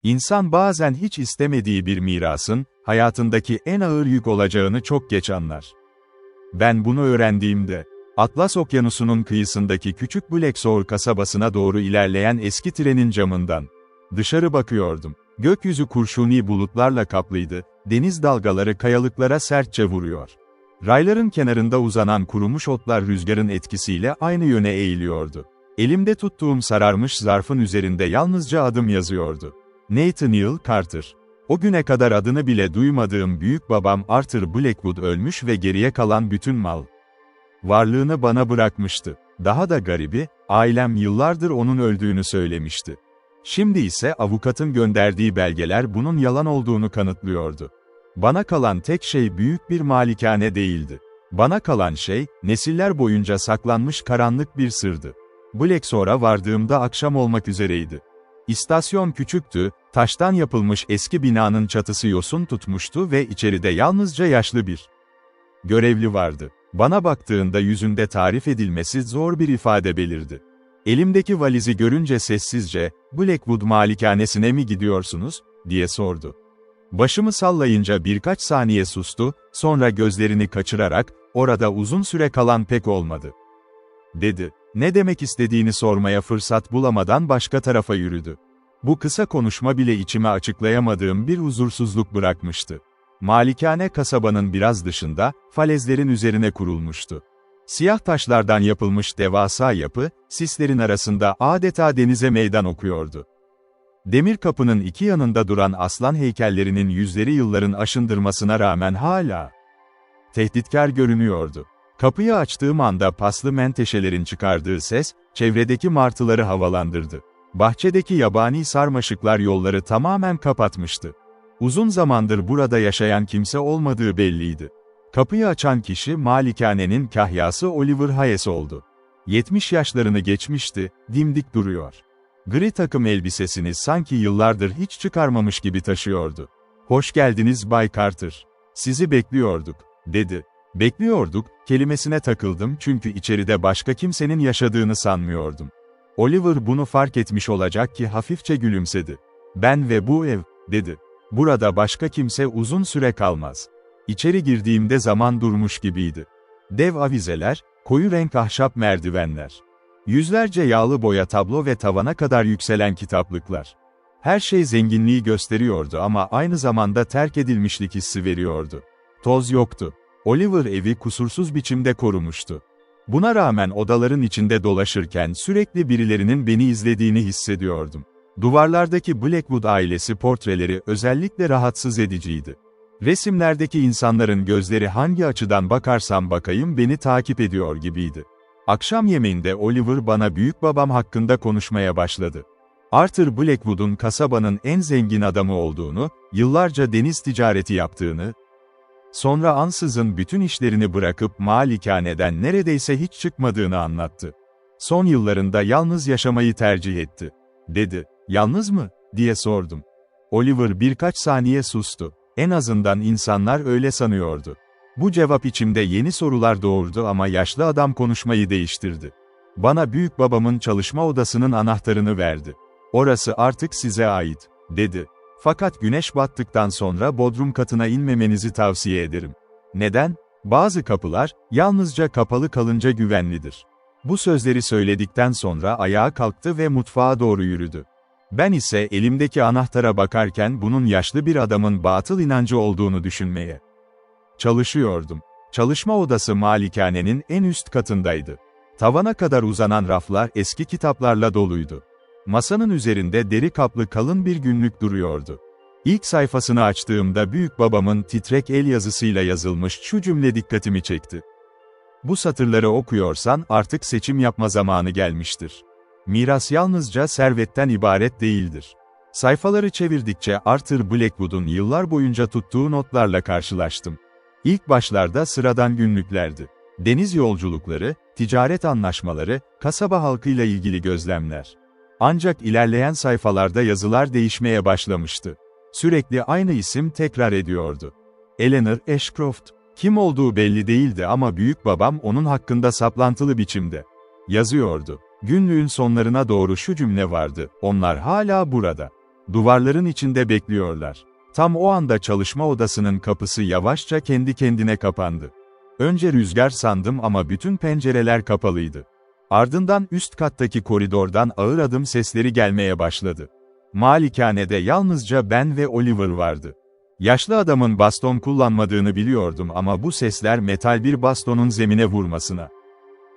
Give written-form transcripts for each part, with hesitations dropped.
İnsan bazen hiç istemediği bir mirasın, hayatındaki en ağır yük olacağını çok geç anlar. Ben bunu öğrendiğimde, Atlas Okyanusu'nun kıyısındaki küçük Blacksour kasabasına doğru ilerleyen eski trenin camından dışarı bakıyordum. Gökyüzü kurşuni bulutlarla kaplıydı, deniz dalgaları kayalıklara sertçe vuruyor. Rayların kenarında uzanan kurumuş otlar rüzgarın etkisiyle aynı yöne eğiliyordu. Elimde tuttuğum sararmış zarfın üzerinde yalnızca adım yazıyordu. Nathaniel Carter. O güne kadar adını bile duymadığım büyük babam Arthur Blackwood ölmüş ve geriye kalan bütün mal varlığını bana bırakmıştı. Daha da garibi, ailem yıllardır onun öldüğünü söylemişti. Şimdi ise avukatın gönderdiği belgeler bunun yalan olduğunu kanıtlıyordu. Bana kalan tek şey büyük bir malikane değildi. Bana kalan şey, nesiller boyunca saklanmış karanlık bir sırdı. Blacksour'a vardığımda akşam olmak üzereydi. İstasyon küçüktü, taştan yapılmış eski binanın çatısı yosun tutmuştu ve içeride yalnızca yaşlı bir görevli vardı. Bana baktığında yüzünde tarif edilmesi zor bir ifade belirdi. Elimdeki valizi görünce sessizce, "Blackwood malikanesine mi gidiyorsunuz?" diye sordu. Başımı sallayınca birkaç saniye sustu, sonra gözlerini kaçırarak, "Orada uzun süre kalan pek olmadı," dedi. Ne demek istediğini sormaya fırsat bulamadan başka tarafa yürüdü. Bu kısa konuşma bile içime açıklayamadığım bir huzursuzluk bırakmıştı. Malikane kasabanın biraz dışında, falezlerin üzerine kurulmuştu. Siyah taşlardan yapılmış devasa yapı, sislerin arasında adeta denize meydan okuyordu. Demir kapının iki yanında duran aslan heykellerinin yüzleri yılların aşındırmasına rağmen hala tehditkar görünüyordu. Kapıyı açtığım anda paslı menteşelerin çıkardığı ses, çevredeki martıları havalandırdı. Bahçedeki yabani sarmaşıklar yolları tamamen kapatmıştı. Uzun zamandır burada yaşayan kimse olmadığı belliydi. Kapıyı açan kişi malikanenin kahyası Oliver Hayes oldu. 70 yaşlarını geçmişti, dimdik duruyor. Gri takım elbisesini sanki yıllardır hiç çıkarmamış gibi taşıyordu. "Hoş geldiniz Bay Carter. Sizi bekliyorduk," dedi. "Bekliyorduk" kelimesine takıldım çünkü içeride başka kimsenin yaşadığını sanmıyordum. Oliver bunu fark etmiş olacak ki hafifçe gülümsedi. "Ben ve bu ev," dedi. "Burada başka kimse uzun süre kalmaz." İçeri girdiğimde zaman durmuş gibiydi. Dev avizeler, koyu renk ahşap merdivenler. Yüzlerce yağlı boya tablo ve tavana kadar yükselen kitaplıklar. Her şey zenginliği gösteriyordu ama aynı zamanda terk edilmişlik hissi veriyordu. Toz yoktu. Oliver evi kusursuz biçimde korumuştu. Buna rağmen odaların içinde dolaşırken sürekli birilerinin beni izlediğini hissediyordum. Duvarlardaki Blackwood ailesi portreleri özellikle rahatsız ediciydi. Resimlerdeki insanların gözleri hangi açıdan bakarsam bakayım beni takip ediyor gibiydi. Akşam yemeğinde Oliver bana büyükbabam hakkında konuşmaya başladı. Arthur Blackwood'un kasabanın en zengin adamı olduğunu, yıllarca deniz ticareti yaptığını, sonra ansızın bütün işlerini bırakıp malikaneden neredeyse hiç çıkmadığını anlattı. Son yıllarında yalnız yaşamayı tercih etti, dedi. "Yalnız mı?" diye sordum. Oliver birkaç saniye sustu. En azından insanlar öyle sanıyordu. Bu cevap içimde yeni sorular doğurdu ama yaşlı adam konuşmayı değiştirdi. "Bana büyükbabamın çalışma odasının anahtarını verdi. Orası artık size ait," dedi. "Fakat güneş battıktan sonra bodrum katına inmemenizi tavsiye ederim." "Neden?" "Bazı kapılar, yalnızca kapalı kalınca güvenlidir." Bu sözleri söyledikten sonra ayağa kalktı ve mutfağa doğru yürüdü. Ben ise elimdeki anahtara bakarken bunun yaşlı bir adamın batıl inancı olduğunu düşünmeye çalışıyordum. Çalışma odası malikanenin en üst katındaydı. Tavana kadar uzanan raflar eski kitaplarla doluydu. Masanın üzerinde deri kaplı kalın bir günlük duruyordu. İlk sayfasını açtığımda büyükbabamın titrek el yazısıyla yazılmış şu cümle dikkatimi çekti. "Bu satırları okuyorsan artık seçim yapma zamanı gelmiştir. Miras yalnızca servetten ibaret değildir." Sayfaları çevirdikçe Arthur Blackwood'un yıllar boyunca tuttuğu notlarla karşılaştım. İlk başlarda sıradan günlüklerdi. Deniz yolculukları, ticaret anlaşmaları, kasaba halkıyla ilgili gözlemler. Ancak ilerleyen sayfalarda yazılar değişmeye başlamıştı. Sürekli aynı isim tekrar ediyordu. Eleanor Ashcroft. Kim olduğu belli değildi ama büyükbabam onun hakkında saplantılı biçimde yazıyordu. Günlüğün sonlarına doğru şu cümle vardı: "Onlar hala burada." Duvarların içinde bekliyorlar. Tam o anda çalışma odasının kapısı yavaşça kendi kendine kapandı. Önce rüzgar sandım ama bütün pencereler kapalıydı. Ardından üst kattaki koridordan ağır adım sesleri gelmeye başladı. Malikanede yalnızca ben ve Oliver vardı. Yaşlı adamın baston kullanmadığını biliyordum ama bu sesler metal bir bastonun zemine vurmasına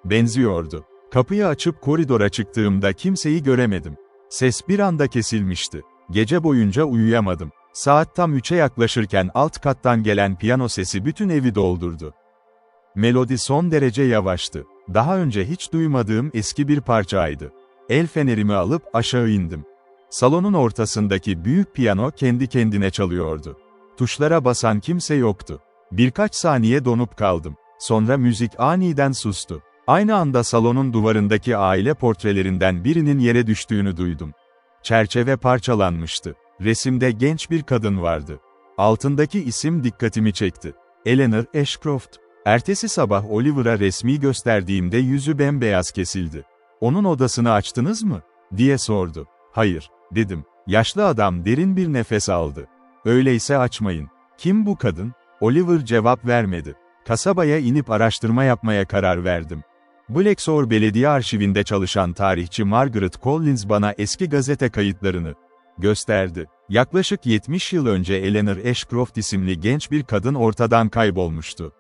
benziyordu. Kapıyı açıp koridora çıktığımda kimseyi göremedim. Ses bir anda kesilmişti. Gece boyunca uyuyamadım. Saat tam 3'e yaklaşırken alt kattan gelen piyano sesi bütün evi doldurdu. Melodi son derece yavaştı. Daha önce hiç duymadığım eski bir parçaydı. El fenerimi alıp aşağı indim. Salonun ortasındaki büyük piyano kendi kendine çalıyordu. Tuşlara basan kimse yoktu. Birkaç saniye donup kaldım. Sonra müzik aniden sustu. Aynı anda salonun duvarındaki aile portrelerinden birinin yere düştüğünü duydum. Çerçeve parçalanmıştı. Resimde genç bir kadın vardı. Altındaki isim dikkatimi çekti. Eleanor Ashcroft. Ertesi sabah Oliver'a resmi gösterdiğimde yüzü bembeyaz kesildi. "Onun odasını açtınız mı?" diye sordu. "Hayır," dedim. Yaşlı adam derin bir nefes aldı. "Öyleyse açmayın." "Kim bu kadın?" Oliver cevap vermedi. Kasabaya inip araştırma yapmaya karar verdim. Blackthorn Belediye Arşivinde çalışan tarihçi Margaret Collins bana eski gazete kayıtlarını gösterdi. Yaklaşık 70 yıl önce Eleanor Ashcroft isimli genç bir kadın ortadan kaybolmuştu.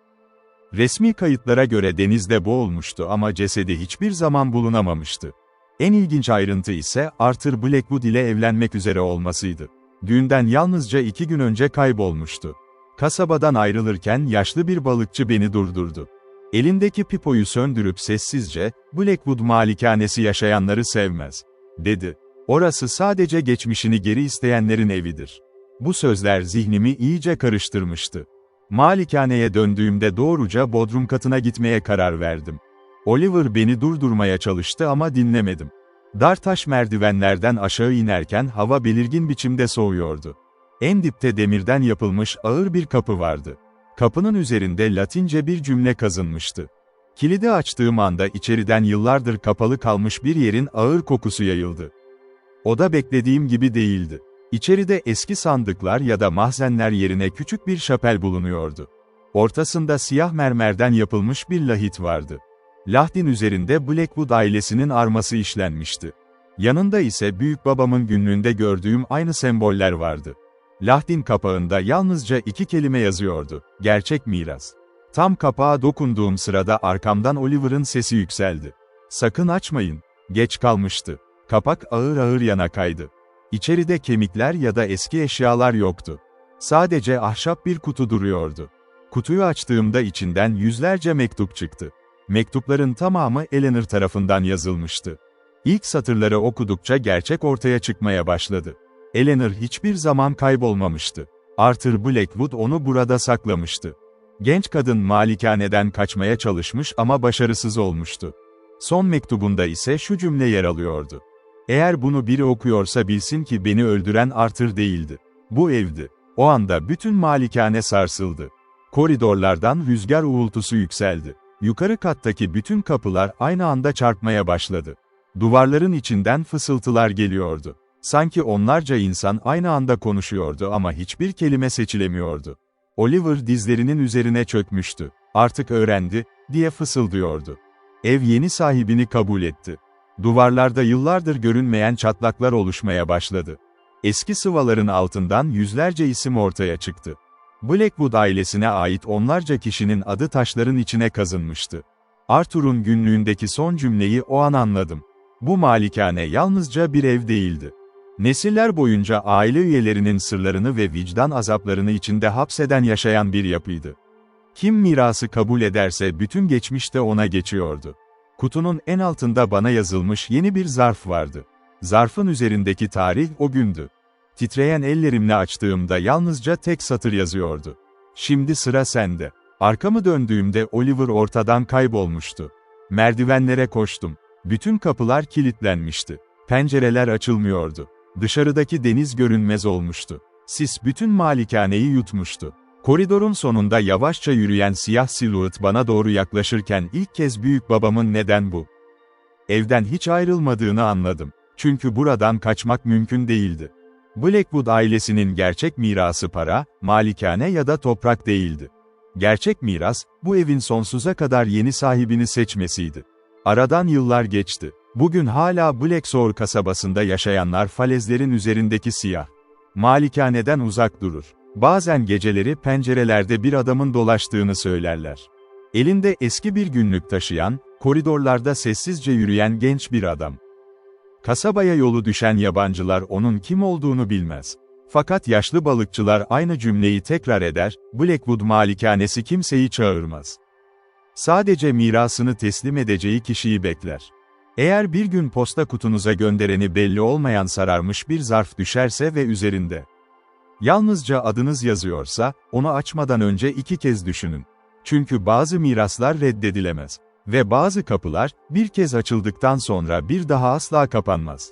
Resmi kayıtlara göre denizde boğulmuştu ama cesedi hiçbir zaman bulunamamıştı. En ilginç ayrıntı ise Arthur Blackwood ile evlenmek üzere olmasıydı. Düğünden yalnızca 2 gün önce kaybolmuştu. Kasabadan ayrılırken yaşlı bir balıkçı beni durdurdu. Elindeki pipoyu söndürüp sessizce, "Blackwood malikanesi yaşayanları sevmez," dedi. "Orası sadece geçmişini geri isteyenlerin evidir." Bu sözler zihnimi iyice karıştırmıştı. Malikaneye döndüğümde doğruca bodrum katına gitmeye karar verdim. Oliver beni durdurmaya çalıştı ama dinlemedim. Dar taş merdivenlerden aşağı inerken hava belirgin biçimde soğuyordu. En dipte demirden yapılmış ağır bir kapı vardı. Kapının üzerinde Latince bir cümle kazınmıştı. Kilidi açtığım anda içeriden yıllardır kapalı kalmış bir yerin ağır kokusu yayıldı. Oda beklediğim gibi değildi. İçeride eski sandıklar ya da mahzenler yerine küçük bir şapel bulunuyordu. Ortasında siyah mermerden yapılmış bir lahit vardı. Lahdin üzerinde Blackwood ailesinin arması işlenmişti. Yanında ise büyükbabamın günlüğünde gördüğüm aynı semboller vardı. Lahdin kapağında yalnızca 2 kelime yazıyordu: "Gerçek miras." Tam kapağa dokunduğum sırada arkamdan Oliver'ın sesi yükseldi. "Sakın açmayın." Geç kalmıştı. Kapak ağır ağır yana kaydı. İçeride kemikler ya da eski eşyalar yoktu. Sadece ahşap bir kutu duruyordu. Kutuyu açtığımda içinden yüzlerce mektup çıktı. Mektupların tamamı Eleanor tarafından yazılmıştı. İlk satırları okudukça gerçek ortaya çıkmaya başladı. Eleanor hiçbir zaman kaybolmamıştı. Arthur Blackwood onu burada saklamıştı. Genç kadın malikaneden kaçmaya çalışmış ama başarısız olmuştu. Son mektubunda ise şu cümle yer alıyordu: "Eğer bunu biri okuyorsa bilsin ki beni öldüren Arthur değildi. Bu evdi." O anda bütün malikane sarsıldı. Koridorlardan rüzgar uğultusu yükseldi. Yukarı kattaki bütün kapılar aynı anda çarpmaya başladı. Duvarların içinden fısıltılar geliyordu. Sanki onlarca insan aynı anda konuşuyordu ama hiçbir kelime seçilemiyordu. Oliver dizlerinin üzerine çökmüştü. "Artık öğrendi," diye fısıldıyordu. Ev yeni sahibini kabul etti. Duvarlarda yıllardır görünmeyen çatlaklar oluşmaya başladı. Eski sıvaların altından yüzlerce isim ortaya çıktı. Blackwood ailesine ait onlarca kişinin adı taşların içine kazınmıştı. Arthur'un günlüğündeki son cümleyi o an anladım. Bu malikane yalnızca bir ev değildi. Nesiller boyunca aile üyelerinin sırlarını ve vicdan azaplarını içinde hapseden yaşayan bir yapıydı. Kim mirası kabul ederse bütün geçmiş de ona geçiyordu. Kutunun en altında bana yazılmış yeni bir zarf vardı. Zarfın üzerindeki tarih o gündü. Titreyen ellerimle açtığımda yalnızca tek satır yazıyordu: "Şimdi sıra sende." Arkamı döndüğümde Oliver ortadan kaybolmuştu. Merdivenlere koştum. Bütün kapılar kilitlenmişti. Pencereler açılmıyordu. Dışarıdaki deniz görünmez olmuştu. Sis bütün malikaneyi yutmuştu. Koridorun sonunda yavaşça yürüyen siyah silüet bana doğru yaklaşırken ilk kez büyükbabamın neden bu evden hiç ayrılmadığını anladım. Çünkü buradan kaçmak mümkün değildi. Blackwood ailesinin gerçek mirası para, malikane ya da toprak değildi. Gerçek miras, bu evin sonsuza kadar yeni sahibini seçmesiydi. Aradan yıllar geçti. Bugün hala Blacksour kasabasında yaşayanlar falezlerin üzerindeki siyah malikaneden uzak durur. Bazen geceleri pencerelerde bir adamın dolaştığını söylerler. Elinde eski bir günlük taşıyan, koridorlarda sessizce yürüyen genç bir adam. Kasabaya yolu düşen yabancılar onun kim olduğunu bilmez. Fakat yaşlı balıkçılar aynı cümleyi tekrar eder, Blackwood malikanesi kimseyi çağırmaz. Sadece mirasını teslim edeceği kişiyi bekler. Eğer bir gün posta kutunuza göndereni belli olmayan sararmış bir zarf düşerse ve üzerinde yalnızca adınız yazıyorsa, onu açmadan önce 2 kez düşünün. Çünkü bazı miraslar reddedilemez. Ve bazı kapılar, bir kez açıldıktan sonra bir daha asla kapanmaz.